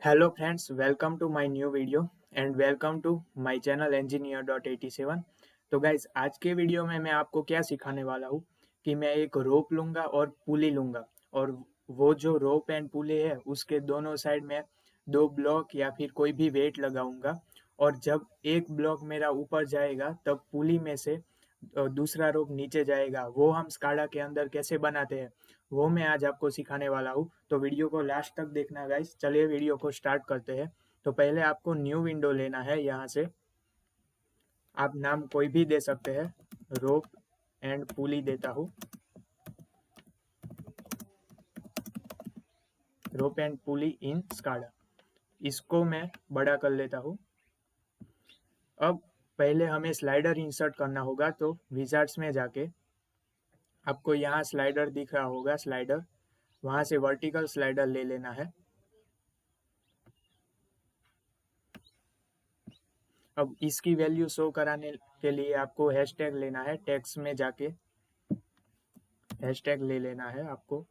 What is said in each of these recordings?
Hello friends, welcome to my new video and welcome to my channel engineer.87। तो guys आज के video में मैं आपको क्या सिखाने वाला हूँ कि मैं एक रोप लूँगा और पुली लूँगा और वो जो रोप एंड पुली है उसके दोनों साइड में दो ब्लॉक या फिर कोई भी वेट लगाऊंगा और जब एक ब्लॉक मेरा ऊपर जाएगा तब पुली में से दूसरा रोप नीचे जाएगा। वो हम स्काडा के अंदर कैसे बनाते हैं वो मैं आज आपको सिखाने वाला हूँ। तो वीडियो को लास्ट तक देखना गाइस। चलिए वीडियो को स्टार्ट करते हैं। तो पहले आपको न्यू विंडो लेना है। यहाँ से आप नाम कोई भी दे सकते हैं, रोप एंड पुली देता हूँ, rope and pulley in SCADA. इसको मैं बड़ा कर लेता हूँ। अब पहले हमें स्लाइडर इंसर्ट करना होगा, तो विजार्ड्स में जाके आपको यहाँ स्लाइडर दिख रहा होगा, स्लाइडर वहां से वर्टिकल स्लाइडर ले लेना है। अब इसकी वैल्यू शो कराने के लिए आपको हैशटैग लेना है। टैग्स में जाके हैशटैग ले लेना है आपको।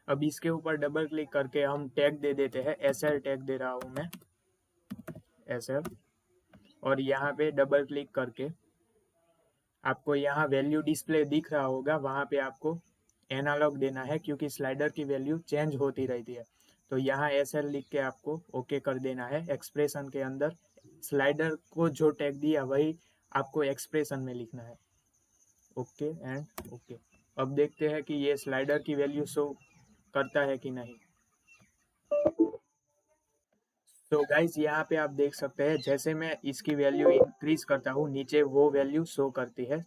अब इसके ऊपर डबल क्लिक करके हम टैग दे देते हैं। एसएल टैग दे रहा हूं मैं, एसएल। और यहाँ पे डबल क्लिक करके आपको यहाँ वैल्यू डिस्प्ले दिख रहा होगा, वहां पे आपको एनालॉग देना है क्योंकि स्लाइडर की वैल्यू चेंज होती रहती है। तो यहाँ एसएल लिख के आपको ओके कर देना है। एक्सप्रेशन के अंदर स्लाइडर को जो टैग दिया वही आपको एक्सप्रेशन में लिखना है। Okay and okay. अब देखते हैं कि ये स्लाइडर की वैल्यू शो करता है कि नहीं। तो गाइज यहाँ पे आप देख सकते हैं जैसे मैं इसकी वैल्यू इंक्रीज करता हूँ नीचे वो वैल्यू शो करती है।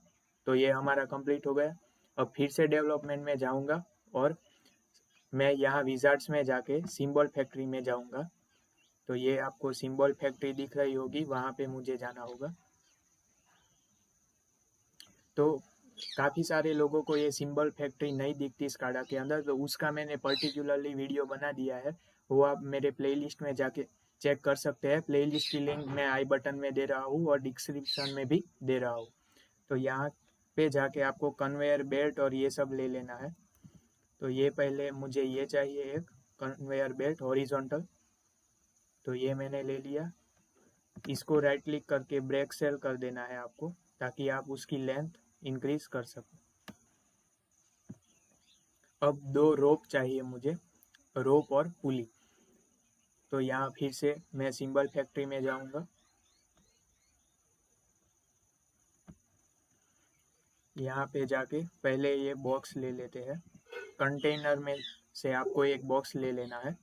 तो ये हमारा कंप्लीट हो गया। अब फिर से डेवलपमेंट में जाऊंगा और मैं यहाँ विजार्ड्स में जाके सिंबल फैक्ट्री में जाऊंगा। तो ये आपको सिंबल फैक्ट्री दिख रही होगी, वहां पे मुझे जाना होगा। तो काफ़ी सारे लोगों को ये सिंबल फैक्ट्री नहीं दिखती स्काडा के अंदर, तो उसका मैंने पर्टिकुलरली वीडियो बना दिया है। वो आप मेरे प्लेलिस्ट में जाके चेक कर सकते हैं। प्लेलिस्ट की लिंक मैं आई बटन में दे रहा हूँ और डिस्क्रिप्शन में भी दे रहा हूँ। तो यहाँ पे जाके आपको कन्वेयर बेल्ट और ये सब ले लेना है। तो ये पहले मुझे ये चाहिए, एक कन्वेयर बेल्ट हॉरिजॉन्टल। तो ये मैंने ले लिया। इसको राइट क्लिक करके ब्रेक सेल कर देना है आपको, ताकि आप उसकी लेंथ इंक्रीज कर सकें। अब दो रोप चाहिए मुझे, रोप और पुली। तो यहाँ फिर से मैं सिंबल फैक्ट्री में जाऊंगा। यहाँ पे जाके पहले ये बॉक्स ले लेते हैं। कंटेनर में से आपको एक बॉक्स ले लेना है।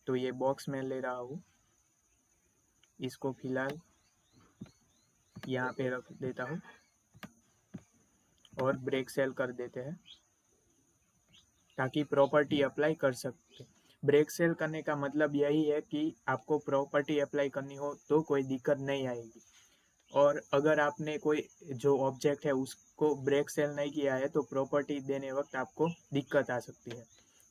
तो ये बॉक्स मैं ले रहा हूँ। इसको फिलहाल यहाँ पे रख देता हूँ और ब्रेक सेल कर देते हैं ताकि प्रॉपर्टी अप्लाई कर सकते। ब्रेक सेल करने का मतलब यही है कि आपको प्रॉपर्टी अप्लाई करनी हो तो कोई दिक्कत नहीं आएगी। और अगर आपने कोई जो ऑब्जेक्ट है उसको ब्रेक सेल नहीं किया है तो प्रॉपर्टी देने वक्त आपको दिक्कत आ सकती है।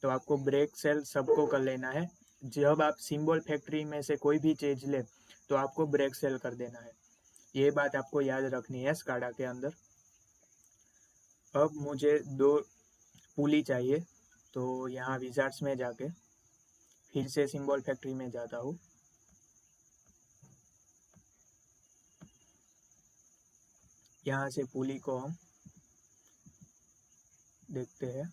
तो आपको ब्रेक सेल सबको कर लेना है। जब आप सिंबल फैक्ट्री में से कोई भी चीज ले तो आपको ब्रेक सेल कर देना है। ये बात आपको याद रखनी है स्काडा के अंदर। अब मुझे दो पुली चाहिए। तो यहाँ विजार्ड्स में जाके फिर से सिंबल फैक्ट्री में जाता हूँ। यहाँ से पुली को हम देखते हैं।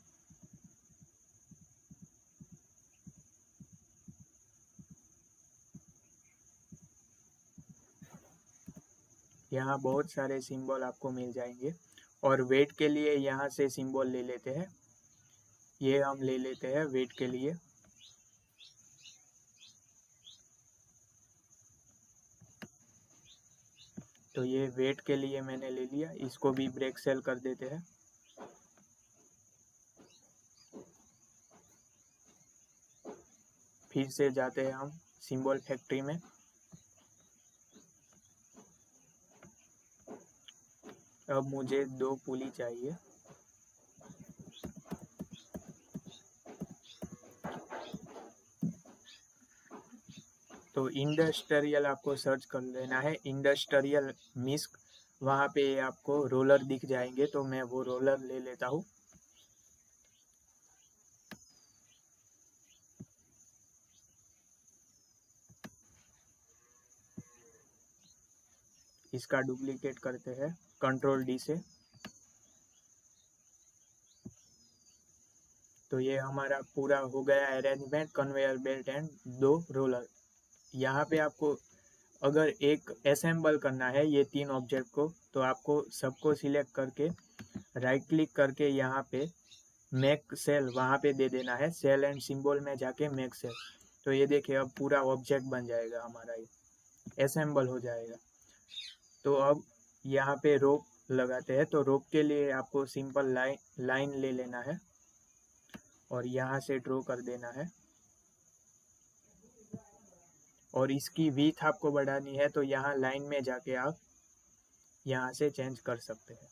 यहाँ बहुत सारे सिंबल आपको मिल जाएंगे और वेट के लिए यहाँ से सिंबल ले लेते हैं। ये हम ले लेते हैं वेट के लिए। तो ये वेट के लिए मैंने ले लिया। इसको भी ब्रेक सेल कर देते हैं। फिर से जाते हैं हम सिंबल फैक्ट्री में। अब मुझे दो पुली चाहिए। तो इंडस्ट्रियल आपको सर्च कर लेना है, इंडस्ट्रियल मिस्क। वहाँ पे आपको रोलर दिख जाएंगे, तो मैं वो रोलर ले लेता हूँ। इसका डुप्लीकेट करते हैं कंट्रोल डी से। तो ये हमारा पूरा हो गया arrangement, conveyor belt and 2 roller. यहाँ पे आपको अगर एक असेंबल करना है ये 3 ऑब्जेक्ट को, तो आपको सबको सिलेक्ट करके राइट क्लिक करके यहाँ पे मेक सेल वहाँ पे दे देना है, सेल एंड सिंबल में जाके मेक सेल। तो ये देखिए अब पूरा ऑब्जेक्ट बन जाएगा हमारा, ये असेंबल हो जाएगा। तो अब यहाँ पे रोप लगाते हैं। तो रोप के लिए आपको सिंपल लाइन ले लेना है और यहाँ से ड्रॉ कर देना है, और इसकी विड्थ आपको बढ़ानी है तो यहाँ लाइन में जाके आप यहाँ से चेंज कर सकते हैं।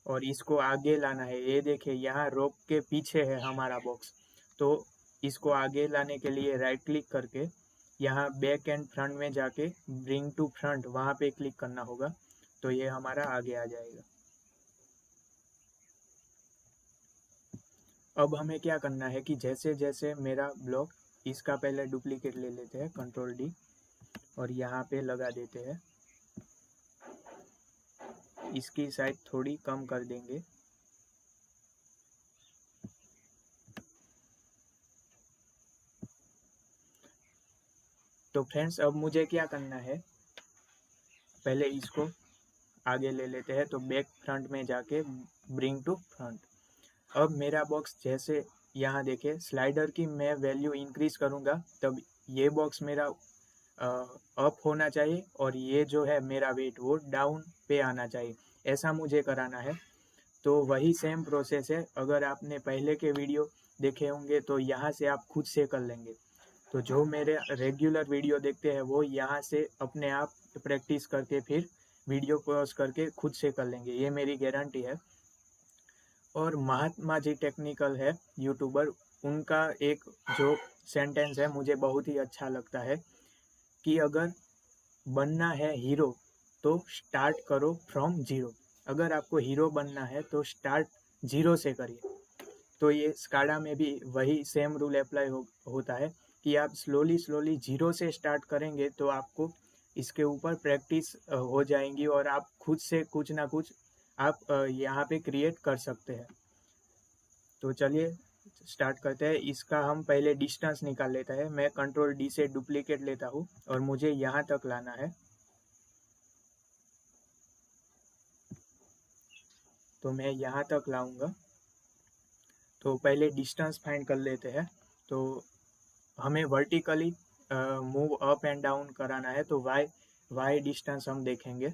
और इसको आगे लाना है। ये देखिए यहाँ रोप के पीछे है हमारा बॉक्स, तो इसको आगे लाने के लिए राइट क्लिक करके यहाँ बैक एंड फ्रंट में जाके ब्रिंग टू फ्रंट वहाँ पे क्लिक करना होगा। तो ये हमारा आगे आ जाएगा। अब हमें क्या करना है कि जैसे जैसे मेरा ब्लॉक, इसका पहले डुप्लीकेट ले लेते हैं कंट्रोल डी और यहाँ पे लगा देते हैं। इसकी साइज थोड़ी कम कर देंगे। तो फ्रेंड्स अब मुझे क्या करना है, पहले इसको आगे ले लेते हैं। तो बैक फ्रंट में जाके ब्रिंग टू फ्रंट। अब मेरा बॉक्स जैसे यहाँ देखिए स्लाइडर की मैं वैल्यू इंक्रीज करूँगा तब ये बॉक्स मेरा अप होना चाहिए और ये जो है मेरा वेट वो डाउन पे आना चाहिए, ऐसा मुझे कराना है। तो वही सेम प्रोसेस है। अगर आपने पहले के वीडियो देखे होंगे तो यहाँ से आप खुद से कर लेंगे। तो जो मेरे रेगुलर वीडियो देखते हैं वो यहाँ से अपने आप प्रैक्टिस करके फिर वीडियो पॉज करके खुद से कर लेंगे, ये मेरी गारंटी है। और महात्मा जी टेक्निकल है यूट्यूबर, उनका एक जो सेंटेंस है मुझे बहुत ही अच्छा लगता है कि अगर बनना है हीरो तो स्टार्ट करो फ्रॉम जीरो। अगर आपको हीरो बनना है तो स्टार्ट जीरो से करिए। तो ये स्काडा में भी वही सेम रूल अप्लाई होता है कि आप स्लोली जीरो से स्टार्ट करेंगे तो आपको इसके ऊपर प्रैक्टिस हो जाएंगी और आप खुद से कुछ ना कुछ आप यहाँ पे क्रिएट कर सकते हैं। तो चलिए स्टार्ट करते हैं। इसका हम पहले डिस्टेंस निकाल लेते हैं। मैं कंट्रोल डी से डुप्लीकेट लेता हूँ और मुझे यहाँ तक लाना है। तो मैं यहाँ तक लाऊंगा। तो पहले डिस्टेंस फाइंड कर लेते हैं। तो हमें vertically move up and down कराना है, तो वाई डिस्टेंस हम देखेंगे।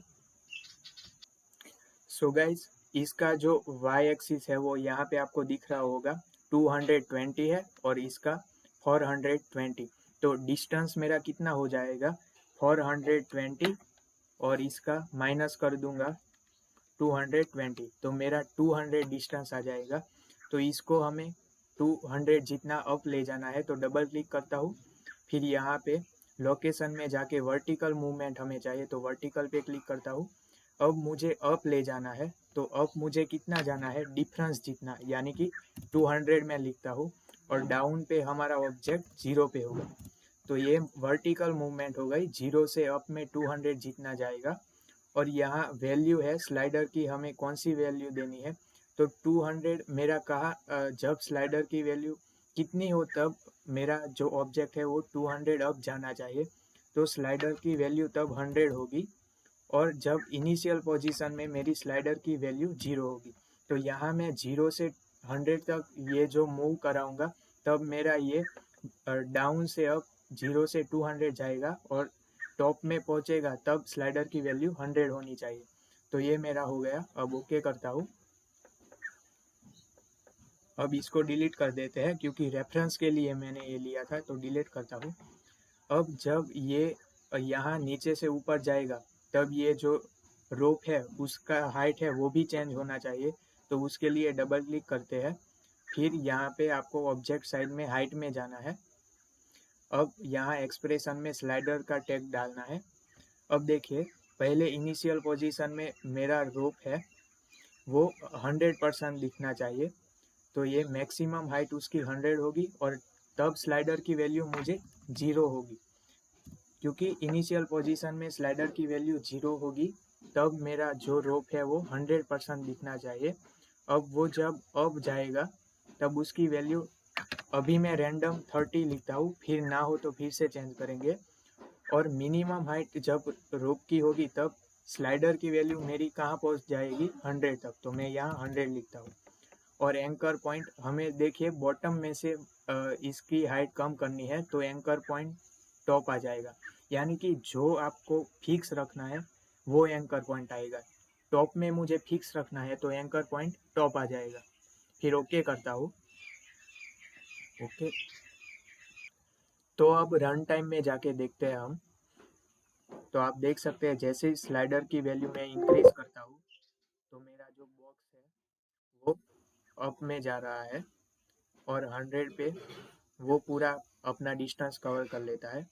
सो गाइज इसका जो वाई एक्सिस है वो यहाँ पे आपको दिख रहा होगा 220 है और इसका 420। तो डिस्टेंस मेरा कितना हो जाएगा 420 और इसका माइनस कर दूंगा 220, तो मेरा 200 डिस्टेंस आ जाएगा। तो इसको हमें 200 जितना अप ले जाना है। तो डबल क्लिक करता हूँ, फिर यहाँ पे लोकेशन में जाके वर्टिकल मूवमेंट हमें चाहिए, तो वर्टिकल पे क्लिक करता हूँ। अब मुझे अप ले जाना है, तो अप मुझे कितना जाना है डिफरेंस जितना, यानी कि 200 में लिखता हूँ और डाउन पे हमारा ऑब्जेक्ट 0 पे होगा। तो ये वर्टिकल मूवमेंट हो गई, 0 से अप में 200 जितना जाएगा। और यहाँ वैल्यू है स्लाइडर की, हमें कौन सी वैल्यू देनी है। तो 200 मेरा कहा जब स्लाइडर की वैल्यू कितनी हो तब मेरा जो ऑब्जेक्ट है वो 200 अप जाना चाहिए। तो स्लाइडर की वैल्यू तब 100 होगी और जब इनिशियल पोजीशन में मेरी स्लाइडर की वैल्यू 0 होगी। तो यहाँ मैं 0 से 100 तक ये जो मूव कराऊंगा तब मेरा ये डाउन से अप 0 से 200 जाएगा और टॉप में पहुंचेगा तब स्लाइडर की वैल्यू 100 होनी चाहिए। तो ये मेरा हो गया। अब ओके करता हूँ। अब इसको डिलीट कर देते हैं क्योंकि रेफरेंस के लिए मैंने ये लिया था, तो डिलीट करता हूँ। अब जब ये यहाँ नीचे से ऊपर जाएगा तब ये जो रोप है उसका हाइट है वो भी चेंज होना चाहिए। तो उसके लिए डबल क्लिक करते हैं, फिर यहाँ पे आपको ऑब्जेक्ट साइड में हाइट में जाना है। अब यहाँ एक्सप्रेशन में स्लाइडर का टैग डालना है। अब देखिए पहले इनिशियल पोजीशन में मेरा रोप है वो 100% दिखना चाहिए। तो ये मैक्सिमम हाइट उसकी 100 होगी और तब स्लाइडर की वैल्यू मुझे 0 होगी। क्योंकि इनिशियल पोजीशन में स्लाइडर की वैल्यू 0 होगी, तब मेरा जो रोप है वो 100% दिखना चाहिए। अब वो जब अब जाएगा तब उसकी वैल्यू, अभी मैं रैंडम 30 लिखता हूँ, फिर ना हो तो फिर से चेंज करेंगे। और मिनिमम हाइट जब रोप की होगी तब स्लाइडर की वैल्यू मेरी कहाँ पहुँच जाएगी, 100 तक, तो मैं यहाँ 100 लिखता हूँ। और एंकर पॉइंट हमें देखिए बॉटम में से इसकी हाइट कम करनी है, तो एंकर पॉइंट टॉप आ जाएगा। यानी कि जो आपको फिक्स रखना है वो एंकर पॉइंट आएगा। टॉप में मुझे फिक्स रखना है तो एंकर पॉइंट टॉप आ जाएगा। फिर ओके करता हूँ। ओके, तो अब रन टाइम में जाके देखते हैं हम। तो आप देख सकते हैं जैसे ही स्लाइडर की वैल्यू मैं इंक्रीज करता हूँ तो मेरा जो बॉक्स है वो अप में जा रहा है और 100 पे वो पूरा अपना डिस्टेंस कवर कर लेता है।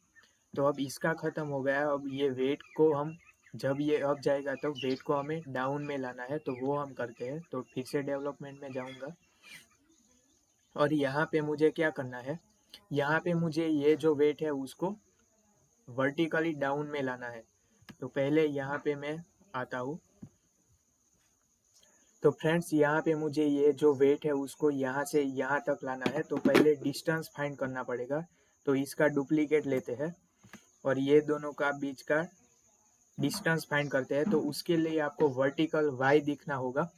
तो अब इसका ख़त्म हो गया। अब ये वेट को हम, जब ये अप जाएगा तो वेट को हमें डाउन में लाना है, तो वो हम करते हैं। तो फिर से डेवलपमेंट में जाऊंगा और यहाँ पे मुझे क्या करना है, यहाँ पे मुझे ये जो वेट है उसको वर्टिकली डाउन में लाना है। तो पहले यहाँ पे मैं आता हूँ। तो फ्रेंड्स यहाँ पे मुझे ये जो वेट है उसको यहाँ से यहाँ तक लाना है, तो पहले डिस्टेंस फाइंड करना पड़ेगा। तो इसका डुप्लीकेट लेते हैं और ये दोनों का बीच का डिस्टेंस फाइंड करते हैं। तो उसके लिए आपको वर्टिकल y दिखना होगा।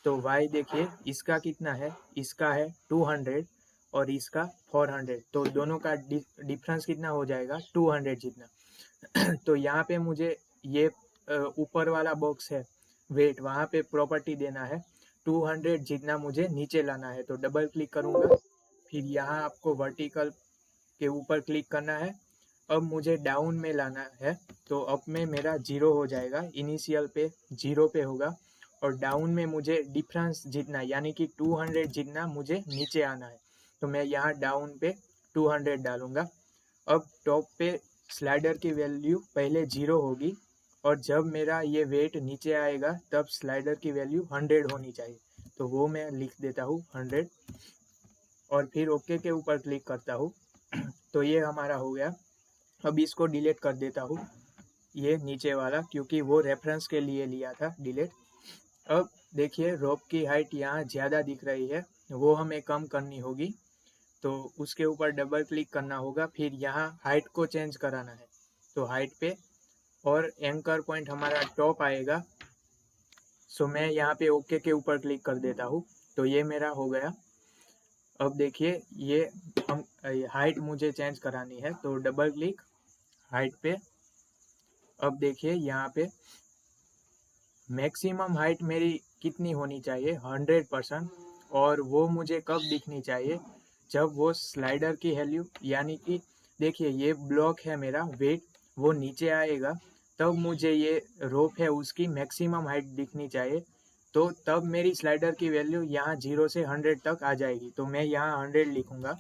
तो y देखिए इसका कितना है, इसका है 200 और इसका 400, तो दोनों का डिफरेंस कितना हो जाएगा, 200 जितना। तो यहाँ पे मुझे ये ऊपर वाला बॉक्स है वेट, वहाँ पे प्रॉपर्टी देना है 200 जितना मुझे नीचे लाना है। तो डबल क्लिक करूँगा, फिर यहाँ आपको वर्टिकल के ऊपर क्लिक करना है। अब मुझे डाउन में लाना है, तो अप में मेरा 0 हो जाएगा, इनिशियल पे 0 पे होगा और डाउन में मुझे डिफरेंस जितना यानी कि 200 जितना मुझे नीचे आना है। तो मैं यहाँ डाउन पे 200 डालूंगा। अब टॉप पे स्लाइडर की वैल्यू पहले 0 होगी और जब मेरा ये वेट नीचे आएगा तब स्लाइडर की वैल्यू 100 होनी चाहिए। तो वो मैं लिख देता हूँ 100 और फिर ओके के ऊपर क्लिक करता हूँ। तो ये हमारा हो गया। अब इसको डिलीट कर देता हूँ, ये नीचे वाला, क्योंकि वो रेफरेंस के लिए लिया था डिलीट। अब देखिए रोप की हाइट यहाँ ज़्यादा दिख रही है, वो हमें कम करनी होगी। तो उसके ऊपर डबल क्लिक करना होगा, फिर यहाँ हाइट को चेंज कराना है। तो हाइट पे और एंकर पॉइंट हमारा टॉप आएगा। सो मैं यहाँ पे ओके के ऊपर क्लिक कर देता हूँ। तो ये मेरा हो गया। अब देखिए ये हम हाइट मुझे चेंज करानी है, तो डबल क्लिक हाइट पे। अब देखिए यहाँ पे मैक्सिमम हाइट मेरी कितनी होनी चाहिए, 100%। और वो मुझे कब दिखनी चाहिए, जब वो स्लाइडर की वैल्यू यानी कि देखिए ये ब्लॉक है मेरा वेट, वो नीचे आएगा तब मुझे ये रोप है उसकी मैक्सिमम हाइट दिखनी चाहिए। तो तब मेरी स्लाइडर की वैल्यू यहाँ 0 से 100 तक आ जाएगी। तो मैं यहाँ 100 लिखूँगा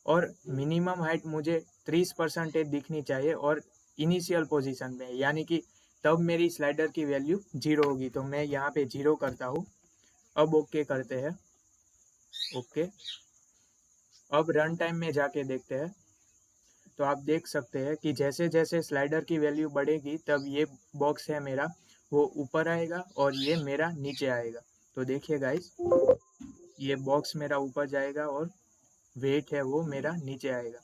और मिनिमम हाइट मुझे 30% दिखनी चाहिए और इनिशियल पोजीशन में, यानी कि तब मेरी स्लाइडर की वैल्यू 0 होगी। तो मैं यहाँ पे 0 करता हूँ। अब ओके करते हैं। ओके, अब रन टाइम में जाके देखते हैं। तो आप देख सकते हैं कि जैसे जैसे स्लाइडर की वैल्यू बढ़ेगी तब ये बॉक्स है मेरा वो ऊपर आएगा और ये मेरा नीचे आएगा। तो देखिए गाइस, ये बॉक्स मेरा ऊपर जाएगा और वेट है वो मेरा नीचे आएगा।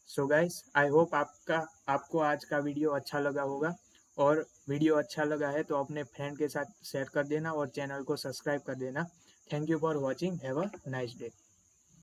सो गाइस, आई होप आपको आज का वीडियो अच्छा लगा होगा। और वीडियो अच्छा लगा है तो अपने फ्रेंड के साथ शेयर कर देना और चैनल को सब्सक्राइब कर देना। Thank you for watching. Have a nice day.